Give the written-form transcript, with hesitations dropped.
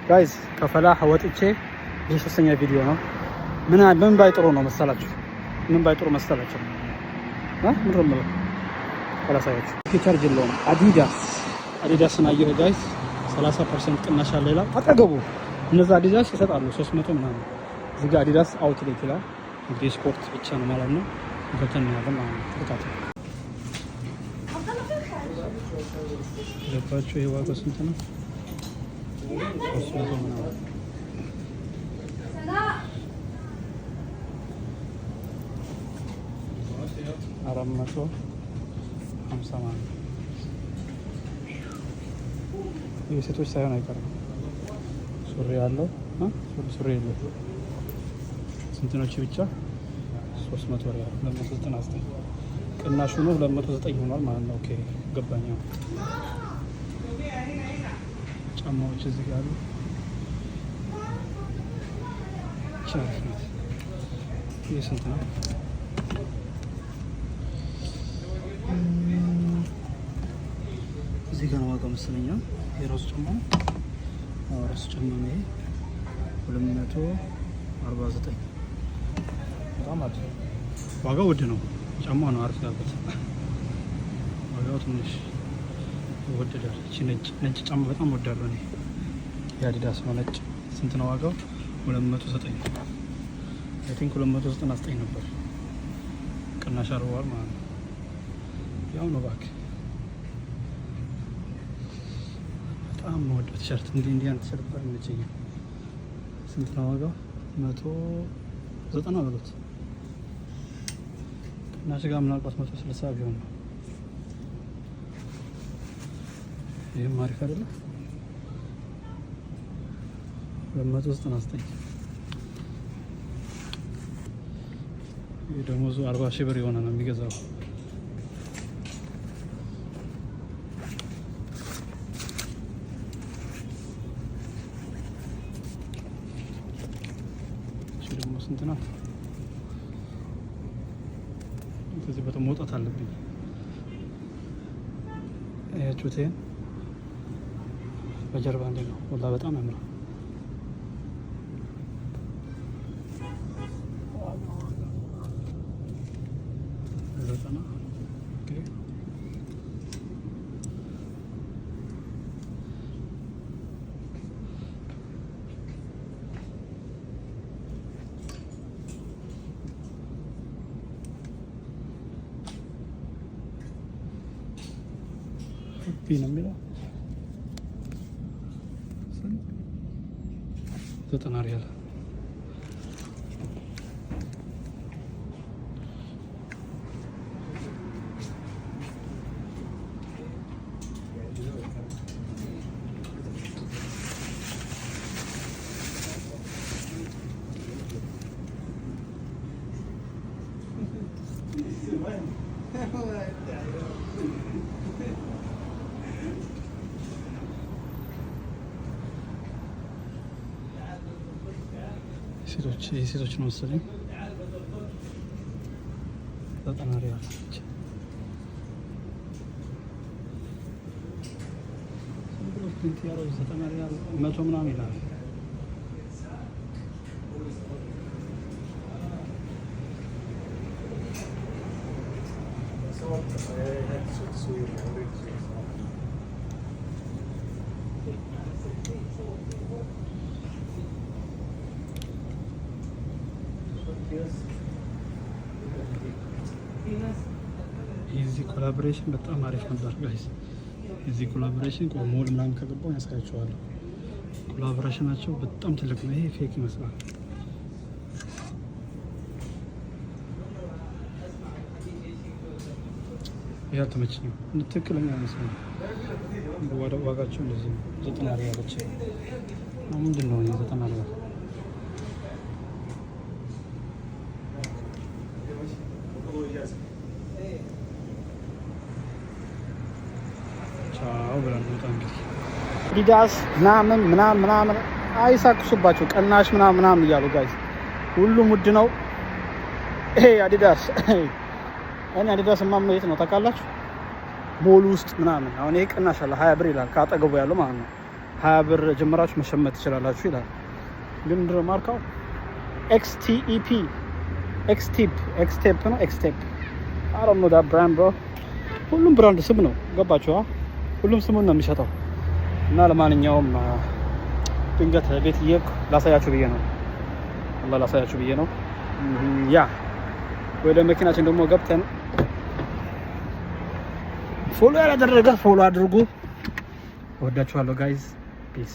ጋይስ ከፈላህ ወጥቼ ይሄ ሶስተኛ ቪዲዮ ነው። ምን ባይጥሩ ነው መሰላችሁ? ምን ባይጥሩ መሰላችሁ? ምን ነው አላሳያችሁ። ቻርጅ የለውም። አዲዳስን አየሁ ጋይስ 30% ቅናሽ አለ ይላል አጠገቡ። እነዛ አዲዳስ ይሰጣሉ 300 ምናምን። እዚህ ጋር አዲዳስ አውትሌት ይላል። እንግዲህ ስፖርት ብቻ ነው ማለት ነው። እንትን ያለው ማለት ነው። ተቃጣ ለባችሁ ይሄ ዋጋው ስንት ነው? 300 ምናምን። አራት መቶ 50 ማለት ነው። የሴቶች ሳይሆን አይቀርም። ሱሪ ያለው ሱሪ የለው። ስንት ነው ብቻ? 300 ሪያል 299 ቅናሹ ነው 209 ሆኗል ማለት ነው። ኦኬ ገባኝ። ጫማዎች እዚህ ጋር አሉ። ይህ ስንት ነው? እዚህ ጋር ነው ዋጋው መሰለኝ። የራሱ ጫማ ነው። ራሱ ጫማ ነው ይሄ 249 በጣም አሪፍ። ዋጋው ውድ ነው። ጫማው ነው አሪፍ ያልኩት። ዋጋው ትንሽ ወደዳል። እቺ ነጭ ጫማ በጣም ወዳለሁ እኔ። የአዲዳስ ነው ነጭ። ስንት ነው ዋጋው? 209 አይ ቲንክ 299 ነበር። ቅናሽ አርቧል ማለት ነው። ያው ነው እባክህ። በጣም ወደ ቲሸርት እንዲህ አይነት ቲሸርት በጣም ይመቸኛል። ስንት ነው ዋጋው? 190 ብሎት ቅናሽ ጋር ምናልባት 160 ቢሆን ነው። ይህም አሪፍ አይደለ? 299 ይህ ደሞዙ 40 ሺህ ብር የሆነ ነው የሚገዛው። ስንት ናት? ከዚህ በጣም መውጣት አለብኝ። አያችሁት? ይሄን በጀርባ እንዴ ነው ወላ በጣም ያምራል። ነው የሚለው 90 ሪያል። የሴቶች ነው መሰለኝ 90 ሪያል። መቶ ምናምን ይላል። የዚህ ኮላቦሬሽን በጣም አሪፍ ነበር ጋይስ። የዚህ ኮላቦሬሽን ሞል ምናምን ከገባው ያሳያቸዋለሁ። ኮላቦሬሽናቸው በጣም ትልቅ ነው። ይሄ ፌክ ይመስላል። ይሄ አልተመቸኝም። ትክክለኛ ይመስላል። ዋጋቸው እንደዚህ ነው። 90 ሪያሎች ምንድን ነው? 90 ሪያል አዲዳስ ምናምን አይሳክሱባቸው ቅናሽ ምናምን እያሉ ጋይስ ሁሉም ውድ ነው። ይሄ አዲዳስ እኔ አዲዳስ ማምነው የት ነው ታውቃላችሁ? ሞል ውስጥ ምናምን። አሁን ይሄ ቅናሽ አለ 20 ብር ይላል ካጠገቡ ያለው ማለት ነው። 20 ብር ጀምራችሁ መሸመት ትችላላችሁ ይላል። ግን ምንድነው ማርካው? XTEP Xtep ነው። Xtep I don't know that brand bro። ሁሉም ብራንድ ስም ነው። ገባችሁ? ሁሉም ስሙን ነው የሚሸጠው። እና ለማንኛውም ድንገት ቤት እየሄድኩ ላሳያችሁ ብዬ ነው። ላሳያችሁ ብዬ ነው። ያ ወደ መኪናችን ደግሞ ገብተን ፎሎ ያላደረገ ፎሎ አድርጉ። ወዳችኋለሁ ጋይዝ ፒስ